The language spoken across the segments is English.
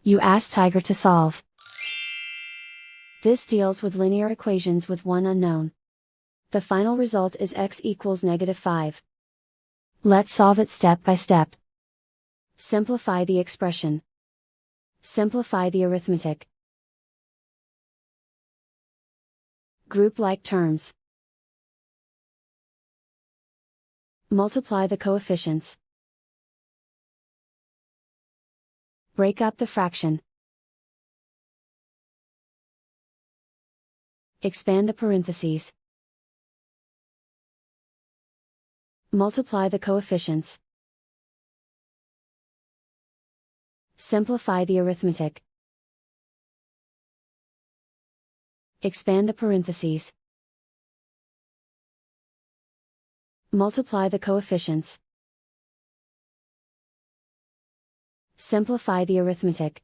You ask Tiger to solve. This deals with linear equations with one unknown. The final result is x equals -5. Let's solve it step by step. Simplify the expression. Simplify the arithmetic. Group like terms. Multiply the coefficients. Break up the fraction. Expand the parentheses. Multiply the coefficients. Simplify the arithmetic. Expand the parentheses. Multiply the coefficients. Simplify the arithmetic.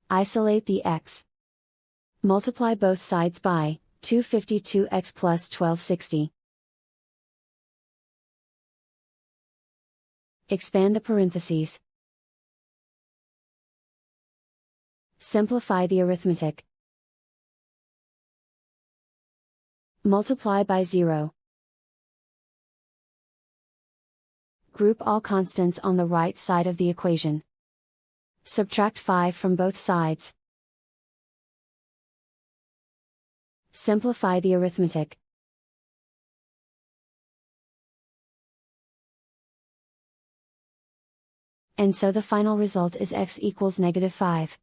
Isolate the x. Multiply both sides by 252x plus 1260. Expand the parentheses. Simplify the arithmetic. Multiply by 0. Group all constants on the right side of the equation. Subtract 5 from both sides. Simplify the arithmetic. And so the final result is x equals -5.